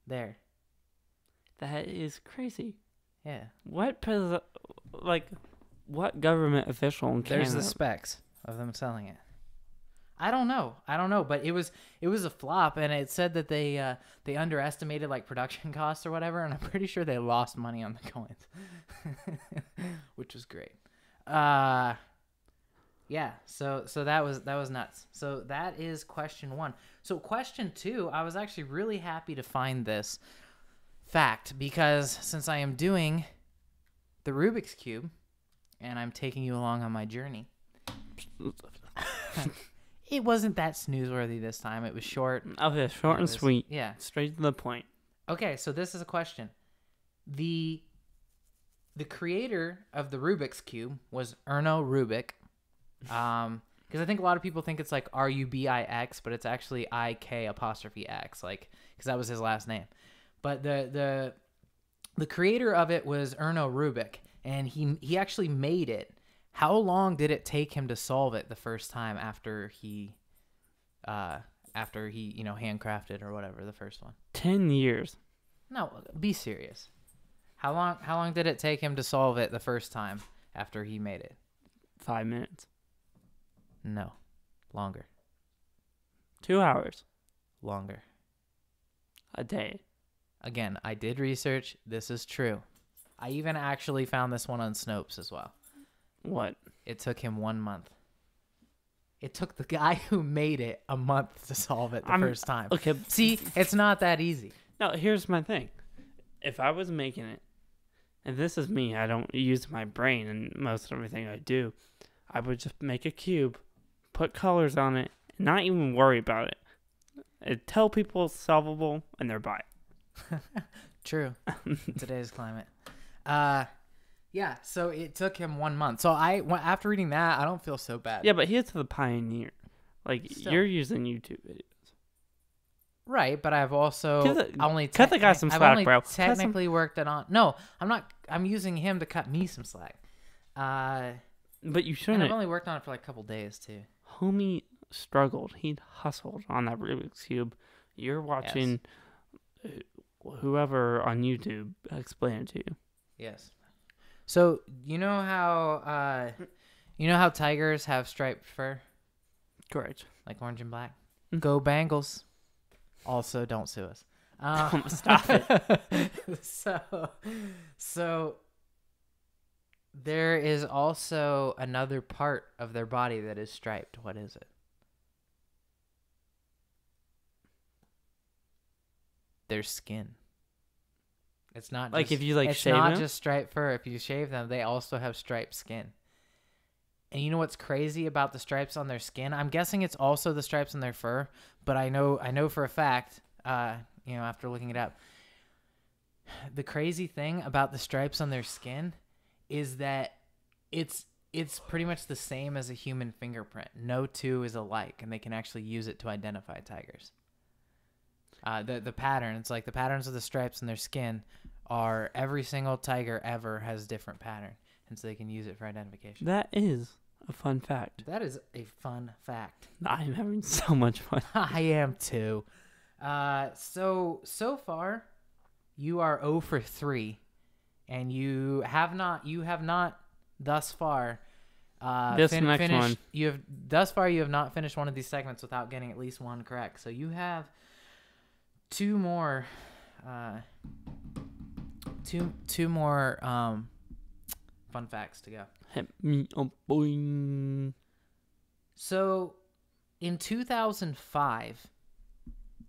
there. That is crazy. Yeah. What government official in Canada? There's the specs of them selling it. I don't know, but it was a flop, and it said that they underestimated like production costs or whatever, and I'm pretty sure they lost money on the coins, which was great. Yeah. So that was nuts. So that is question 1. So question 2, I was actually really happy to find this fact because since I am doing the Rubik's Cube, and I'm taking you along on my journey. It wasn't that snoozeworthy this time. It was short. Okay, short and sweet. Yeah. Straight to the point. Okay, so this is a question. The creator of the Rubik's Cube was Erno Rubik. Because I think a lot of people think it's like Rubix, but it's actually IK''X, like, because that was his last name. But the creator of it was Erno Rubik, and he actually made it. How long did it take him to solve it the first time after he handcrafted or whatever the first one? 10 years. No, be serious. How long did it take him to solve it the first time after he made it? 5 minutes. No. Longer. 2 hours. Longer. A day. Again, I did research. This is true. I even actually found this one on Snopes as well. What? It took him 1 month. It took the guy who made it a month to solve it the first time. Okay. See, it's not that easy. No, here's my thing. If I was making it, and this is me, I don't use my brain in most everything I do, I would just make a cube, put colors on it, and not even worry about it. I'd tell people it's solvable, and they're buy it. True. Today's climate. Yeah, so it took him 1 month. So after reading that, I don't feel so bad. Yeah, but he is the pioneer. Like, you're using YouTube videos. Right, but I've also cut the guy some slack, bro. Technically worked it on. No, I'm not. I'm using him to cut me some slack. But you shouldn't. And I've only worked on it for like a couple days too. Homie struggled. He hustled on that Rubik's Cube. You're watching whoever on YouTube explain it to you. Yes. So you know how tigers have striped fur? Correct. Like orange and black. Go Bengals. Also, don't sue us. Stop it. So there is also another part of their body that is striped. What is it? Their skin. It's not like just, if you like it's shave not them? just striped fur. If you shave them, they also have striped skin. And you know what's crazy about the stripes on their skin? I'm guessing it's also the stripes on their fur, but I know for a fact, after looking it up, the crazy thing about the stripes on their skin is that it's pretty much the same as a human fingerprint. No two is alike, and they can actually use it to identify tigers. The pattern, it's like the patterns of the stripes on their skin are every single tiger ever has different pattern, and so they can use it for identification. That is a fun fact. That is a fun fact. I'm having so much fun. I am too. So far, you are 0 for 3, and you have not thus far this next finished. one. You have not finished one of these segments without getting at least one correct. So you have two more fun facts to go. Hit me up, boing. So, in 2005,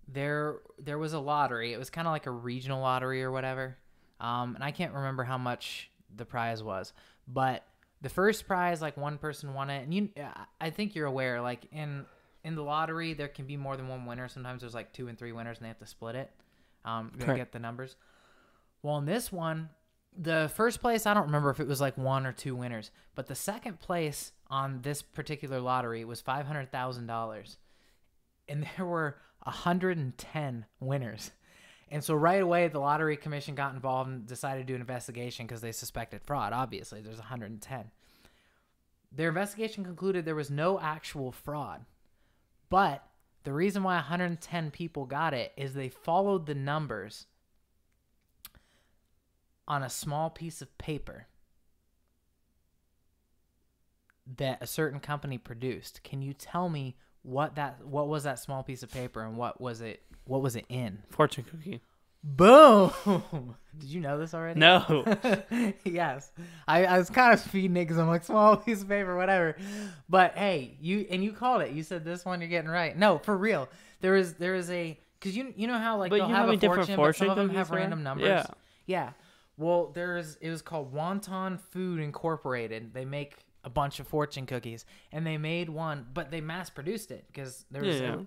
there was a lottery. It was kind of like a regional lottery or whatever. And I can't remember how much the prize was, but the first prize, like one person won it. And I think you're aware, like in the lottery, there can be more than one winner. Sometimes there's like 2 and 3 winners, and they have to split it to get the numbers. Well, in this one, the first place, I don't remember if it was like 1 or 2 winners, but the second place on this particular lottery was $500,000, and there were 110 winners. And so right away, the lottery commission got involved and decided to do an investigation because they suspected fraud. Obviously, there's 110. Their investigation concluded there was no actual fraud, but the reason why 110 people got it is they followed the numbers on a small piece of paper that a certain company produced. Can you tell me what was that small piece of paper, and what was it in? Fortune cookie. Boom! Did you know this already? No. Yes. I was kind of feeding it because I'm like, small piece of paper, whatever. But hey, you called it. You said this one you're getting right. No, for real. There is a, because you know how like but they'll have a fortune, but some of them have right? random numbers. Yeah. Well, it was called Wonton Food Incorporated. They make a bunch of fortune cookies, and they made one, but they mass produced it because there was,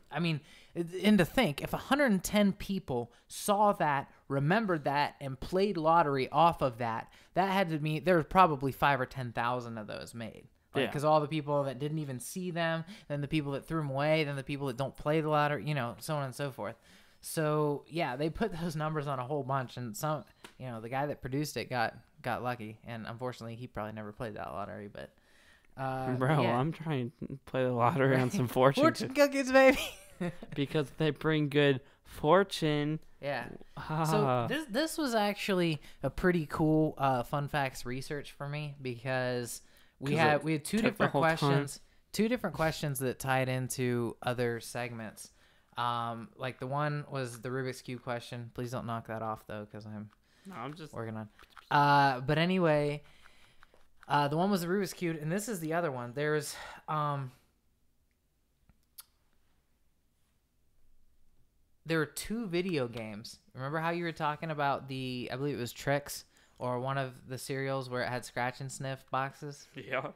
and to think, if 110 people saw that, remembered that, and played lottery off of that, that had to mean there was probably 5,000 or 10,000 of those made. Because all the people that didn't even see them, then the people that threw them away, then the people that don't play the lottery, so on and so forth. So yeah, they put those numbers on a whole bunch, and some, the guy that produced it got lucky, and unfortunately, he probably never played that lottery. But bro, yeah. I'm trying to play the lottery on some fortune cookies, baby. because they bring good fortune. Yeah. Ah. So this was actually a pretty cool fun facts research for me because we had two different questions. Two different questions that tied into other segments. Like the one was the Rubik's Cube question. Please don't knock that off though, because I'm just working on. But anyway, the one was the Rubik's Cube, and this is the other one. There's there are two video games. Remember how you were talking about I believe it was Trix or one of the cereals where it had scratch and sniff boxes? Yeah.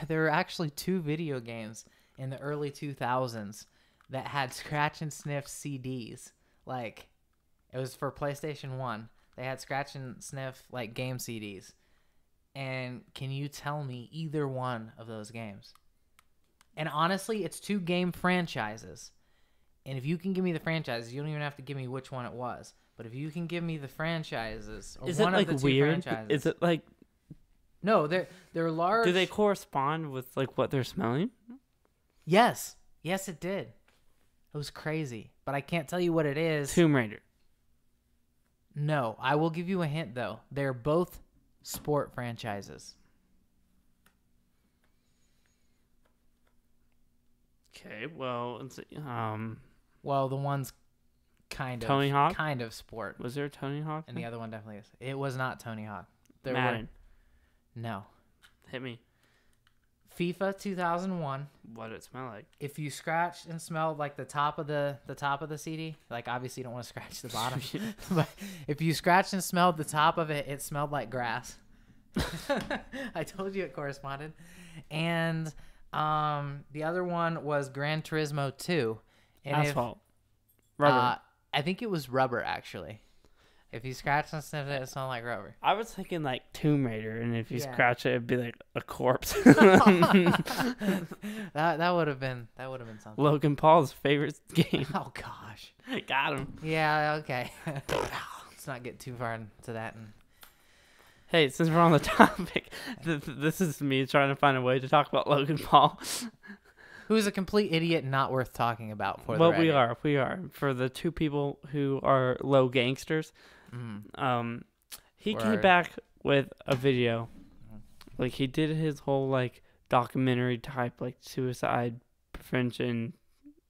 There were actually two video games in the early 2000s that had scratch and sniff CDs. Like, it was for PlayStation 1. They had scratch and sniff, like, game CDs. And can you tell me either one of those games? And honestly, it's two game franchises. And if you can give me the franchises, you don't even have to give me which one it was. But if you can give me the franchises, or is one it like of the two weird? franchises. Is it like... No, they're large. Do they correspond with like what they're smelling? Yes. Yes, it did. It was crazy. But I can't tell you what it is. Tomb Raider. No, I will give you a hint though. They're both sport franchises. Okay, well, it's, Well, the one's kind Tony of Hawk? kind of sport, was there a Tony Hawk? and the other one definitely is. It was not Tony Hawk. Madden. No. Hit me. FIFA 2001. What did it smell like? If you scratched and smelled like the top of the CD, like obviously you don't want to scratch the bottom, but if you scratched and smelled the top of it, it smelled like grass. I told you it corresponded. And the other one was Gran Turismo 2. And Asphalt. Rubber. I think it was rubber actually. If you scratch and sniff it, it smelled like rubber. I was thinking like Tomb Raider, and if you scratch it, it'd be like a corpse. that would have been something. Logan Paul's favorite game. Oh gosh. Got him. Yeah. Okay. Let's not get too far into that. Hey, since we're on the topic, this is me trying to find a way to talk about Logan Paul. Who's a complete idiot, not worth talking about for the Well, record. we are. For the two people who are low gangsters, he came back with a video. Like, he did his whole, like, documentary type, like, suicide prevention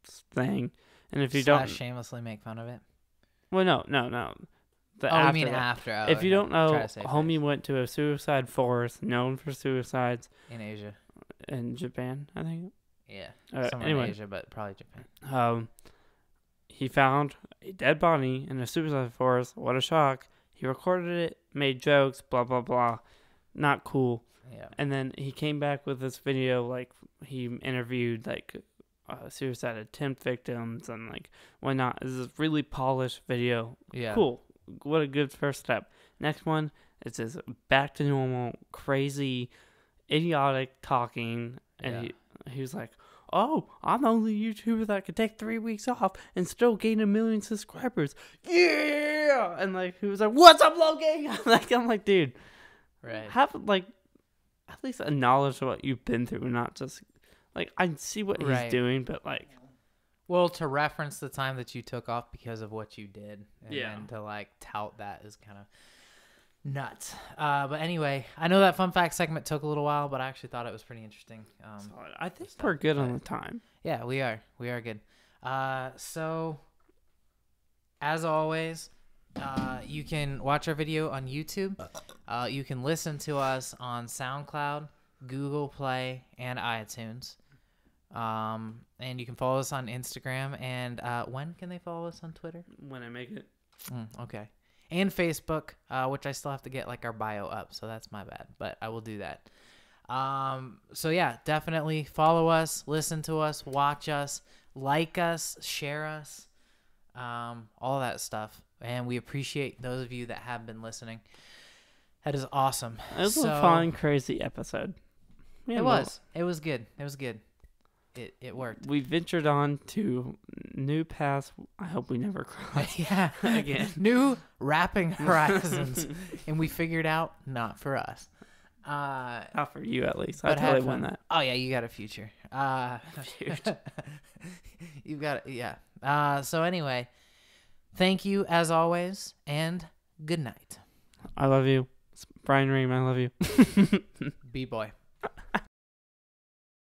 thing. And if you don't... shamelessly make fun of it? Well, no. I mean after. Oh, if you don't know, homie face. went to a suicide forest known for suicides. In Asia. In Japan, I think. Yeah. Somewhere anyway, in Asia, but probably Japan. He found a dead body in a suicide forest. What a shock. He recorded it, made jokes, blah, blah, blah. Not cool. Yeah. And then he came back with this video, like, he interviewed, like, suicide attempt victims and, like, whatnot. This is a really polished video. Yeah. Cool. What a good first step. Next one, it says back to normal, crazy, idiotic talking. And he was like, oh, I'm the only YouTuber that could take 3 weeks off and still gain 1 million subscribers. Yeah! And, like, he was like, what's up, Logan? I'm like, dude. Right. Have, like, at least a knowledge of what you've been through, not just, like, I see what he's doing, but, like. Well, to reference the time that you took off because of what you did. And Yeah. then to, like, tout that is kind of nuts. But anyway, I know that fun fact segment took a little while, but I actually thought it was pretty interesting. I think we're good on the time. Yeah, we are. We are good. So, as always, you can watch our video on YouTube. You can listen to us on SoundCloud, Google Play, and iTunes. And you can follow us on Instagram. And when can they follow us on Twitter? When I make it. Okay. And Facebook, which I still have to get like our bio up, so that's my bad, but I will do that. So yeah, definitely follow us, listen to us, watch us, like us, share us, all that stuff. And we appreciate those of you that have been listening. That is awesome. It was a fun, crazy episode. It was. It was good. It was good. It worked. We ventured on to new paths. I hope we never cross. Yeah. Again. New rapping horizons. And we figured out not for us. Not for you, at least. I But totally had won fun. that. Oh, yeah, you got a future. You got it. Yeah. So anyway, thank you as always, and good night. I love you. Brian Ream, I love you. B-boy.